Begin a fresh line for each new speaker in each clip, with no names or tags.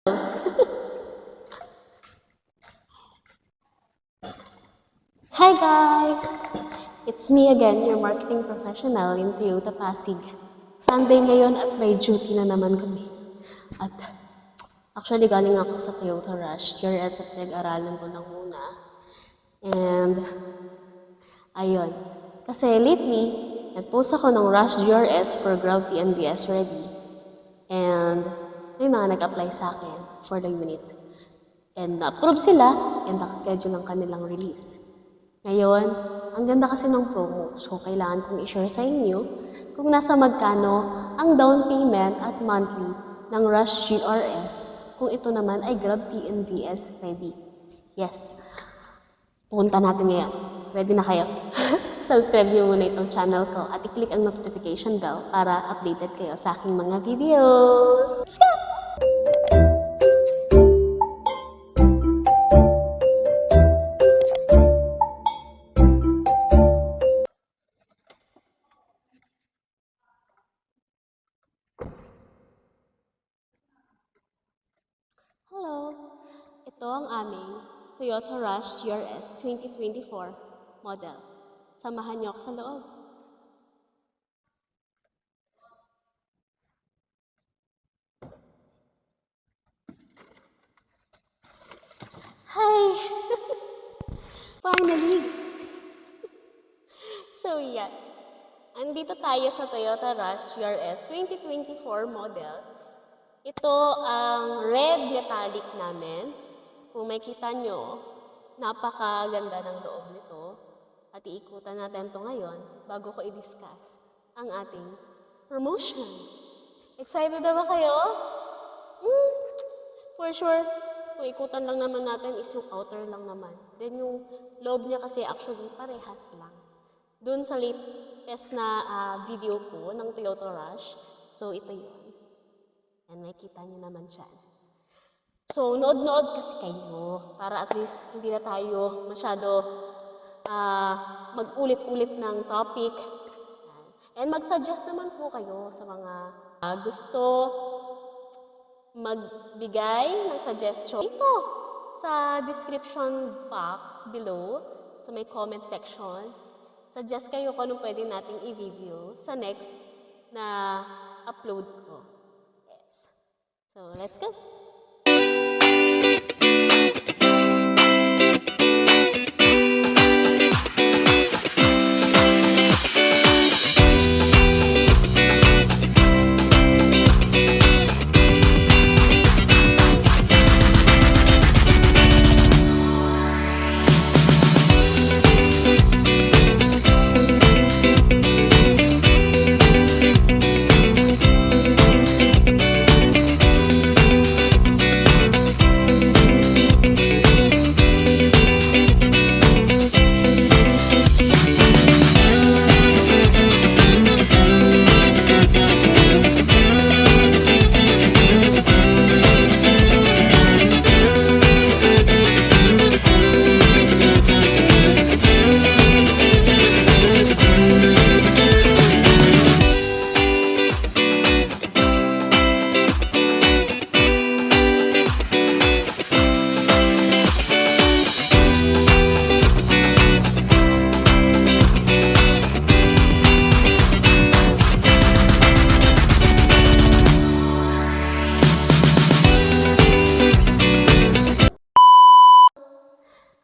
Hi guys! It's me again, your marketing professional in Toyota Pasig. Sunday ngayon at may duty na naman kami. At actually galing ako sa Toyota Rush, GRS at nag-aralan ko lang muna. And ayun, kasi lately, nag-post ako ng Rush GRS for Grab PNVS ready. And may mga nag-apply sa akin for the unit. And na-approve sila and nakaschedule ang kanilang release. Ngayon, ang ganda kasi ng promo. So, kailangan kong i-share sa inyo kung nasa magkano ang down payment at monthly ng Rush GRS kung ito naman ay Grab TNVS ready. Yes. Pupunta natin ngayon. Ready na kayo? Subscribe niyo muna itong channel ko at i-click ang notification bell para updated kayo sa aking mga videos. Let's go! Hello! Ito ang aming Toyota Rush GRS 2024 model. Samahan niyo ako sa loob. Hi! Finally! So yeah, andito tayo sa Toyota Rush GRS 2024 model. Ito ang red metallic namin. Kung makita nyo, napakaganda ng loob nito. At iikutan natin ito ngayon bago ko i-discuss ang ating promotion. Excited na ba kayo? For sure, kung ikutan lang naman natin is yung outer lang naman. Then yung loob niya kasi actually parehas lang. Doon sa latest na video ko ng Toyota Rush, so ito yun. And makita nyo naman siya. So, nood-nood kasi kayo para at least hindi na tayo masyado mag-ulit-ulit ng topic. And mag-suggest naman po kayo sa mga gusto magbigay ng suggestion. Ito, sa description box below, sa may comment section, suggest kayo kung anong pwede nating i-video sa next na upload ko. So, let's go!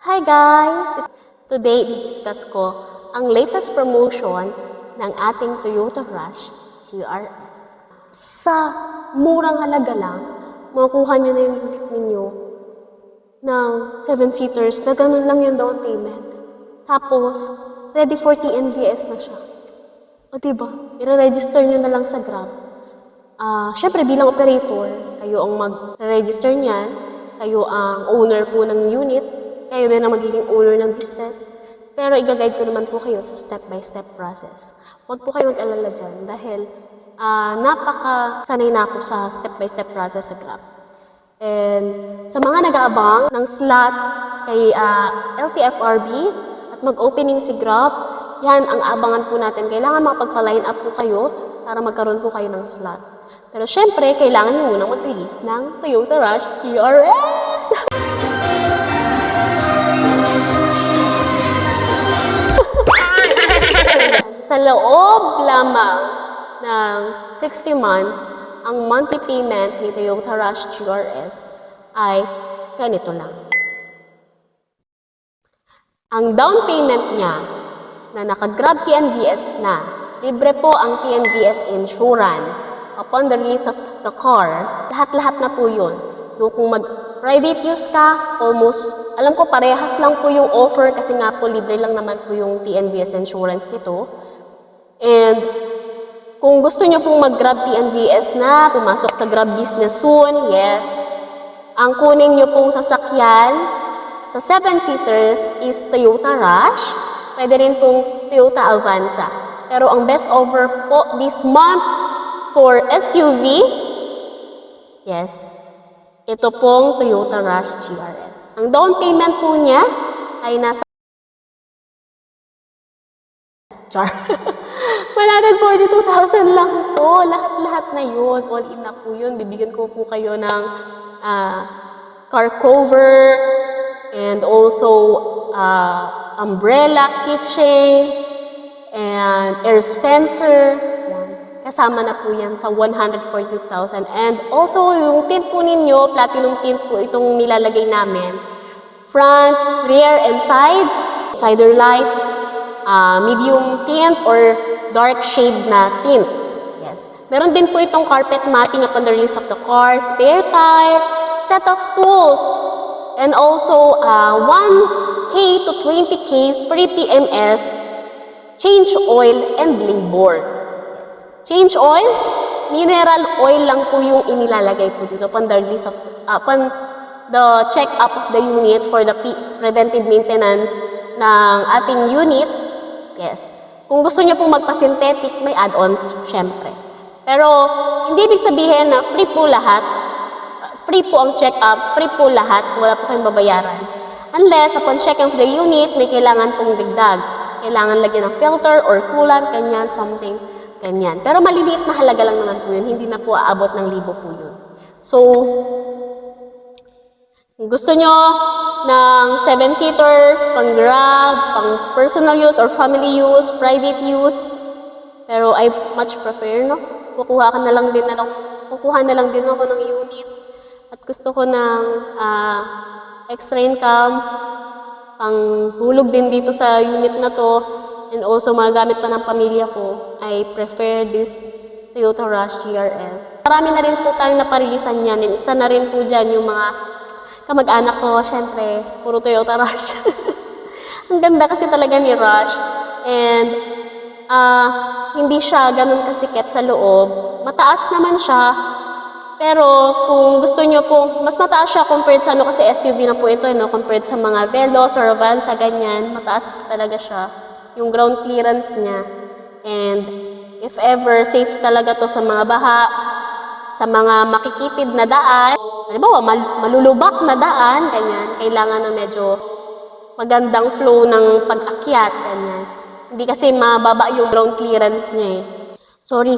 Hi guys! Today, i-discuss ko ang latest promotion ng ating Toyota Rush GRS. Sa murang halaga lang, makukuha nyo na yung unit ninyo ng 7-seaters na ganun lang yung down payment. Tapos, ready for TNVS na siya. O diba? I-register nyo na lang sa Grab. Syempre, bilang operator, kayo ang mag-register niyan, kayo ang owner po ng unit, kayo din ang magiging owner ng business. Pero i-guide ko naman po kayo sa step-by-step process. Huwag po kayo mag-alala dyan dahil napaka-sanay na ako sa step-by-step process sa Grab. And sa mga nag-aabang ng slot kay LTFRB at mag-opening si Grab, yan ang abangan po natin. Kailangan makapagpa-line up po kayo para magkaroon po kayo ng slot. Pero syempre, kailangan nyo munang mag-release ng Toyota Rush TRX! Sa loob lamang ng 60 months, ang monthly payment ni Toyota Rush TRS ay ganito lang. Ang down payment niya na naka-grab TNVS na, libre po ang TNVS insurance upon the release of the car. Lahat-lahat na po yun. No, kung mag-private use ka, almost, alam ko parehas lang po yung offer kasi nga po libre lang naman po yung TNVS insurance nito. And kung gusto nyo pong mag-grab TNVS na, pumasok sa Grab business soon, yes. Ang kunin nyo pong sasakyan sa 7-seaters is Toyota Rush. Pwede rin pong Toyota Avanza. Pero ang best offer po this month for SUV, yes, ito pong Toyota Rush TRS. Ang down payment po niya ay nasa 142,000 lang po. Lahat-lahat na yun. All in na po yun. Bibigyan ko po kayo ng car cover and also umbrella, keychain, and air dispenser. Kasama na po yan sa 142,000. And also, yung tint po ninyo, platinum tint po itong nilalagay namin. Front, rear, and sides. Cider light, medium tint or dark shade na tint. Yes. Meron din po itong carpet matting upon the release of the car, spare tire, set of tools, and also 1K to 20K free PMS, change oil, and labor. Yes. Change oil, mineral oil lang po yung inilalagay po dito upon the release of, upon the check-up of the unit for the preventive maintenance ng ating unit. Yes. Kung gusto niyo pong magpa-synthetic, may add-ons, syempre. Pero, hindi ibig sabihin na free po lahat. Free po ang check-up, free po lahat, wala po kayong babayaran. Unless, upon check of the unit, may kailangan pong dagdag. Kailangan lagyan ng filter or coolant, ganyan, something, ganyan. Pero maliliit na halaga lang naman po yun, hindi na po aabot ng 1,000 po yun. So, kung gusto nyo ng 7-seaters, pang grab, pang personal use or family use, private use, pero I much prefer, no? Kukuha na lang din ako ng unit. At gusto ko ng extra income, pang hulog din dito sa unit na to, and also magagamit pa ng pamilya ko, I prefer this Toyota Rush TRS. Marami na rin po tayong naparilisan yan, and isa na rin po dyan yung mga kamag-anak ko, syempre, puro Toyota Rush. Ang ganda kasi talaga ni Rush. And hindi siya ganun kasikip sa loob. Mataas naman siya. Pero kung gusto nyo po, mas mataas siya compared sa kasi SUV na po ito, no? Compared sa mga Veloz or Avanza, ganyan. Mataas po talaga siya. Yung ground clearance niya. And if ever, safe talaga to sa mga baha, sa mga makikitid na daan. Halimbawa, malulubak na daan, ganyan. Kailangan na medyo magandang flow ng pag-akyat, ganyan. Hindi kasi mababa yung ground clearance niya eh. Sorry,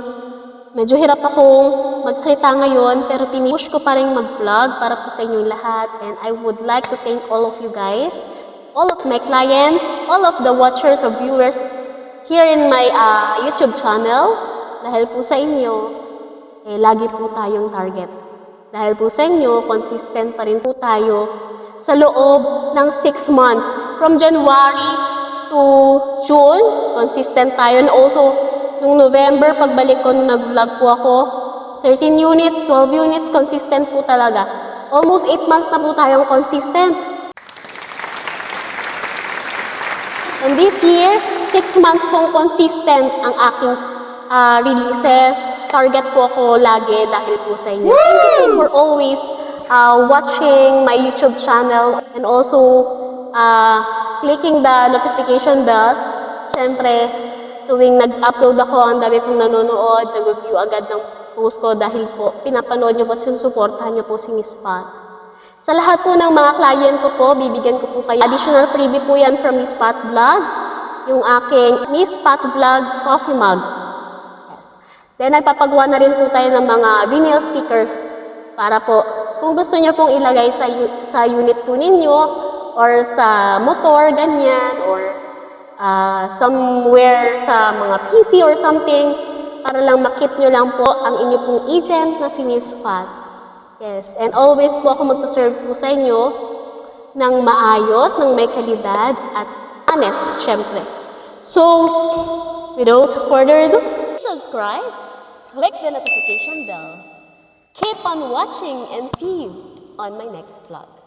medyo hirap akong magsalita ngayon, pero pinipush ko pa rin mag-vlog para po sa inyong lahat. And I would like to thank all of you guys, all of my clients, all of the watchers or viewers here in my YouTube channel. Dahil po sa inyo, lagi po tayong target. Dahil po sa inyo, consistent pa rin po tayo sa loob ng 6 months. From January to June, consistent tayo. And also, nung November, pagbalik ko, nag-vlog po ako, 13 units, 12 units, consistent po talaga. Almost 8 months na po tayong consistent. And this year, 6 months pong consistent ang aking releases. Target po ako lagi dahil po sa inyo. Thank you for always watching my YouTube channel and also clicking the notification bell. Siyempre, tuwing nag-upload ako, ang dami pong nanonood, nag-view agad ng post ko dahil po pinapanood nyo po at sinusuportahan nyo po si Miss Pat. Sa lahat po ng mga client ko po, bibigyan ko po kayo additional freebie po yan from Miss Pat Vlog, yung aking Miss Pat Vlog coffee mug. Yes. Then, nagpapagawa na rin po tayo ng mga vinyl stickers para po, kung gusto niyo pong ilagay sa unit po ninyo, or sa motor, ganyan, or somewhere sa mga PC or something, para lang makip nyo lang po ang inyo pong agent na si Miss Fat. Yes, and always po ako magsaserve po sa inyo ng maayos, ng may kalidad, at honest, syempre. So, without further ado, subscribe, click the notification bell, keep on watching, and see you on my next vlog.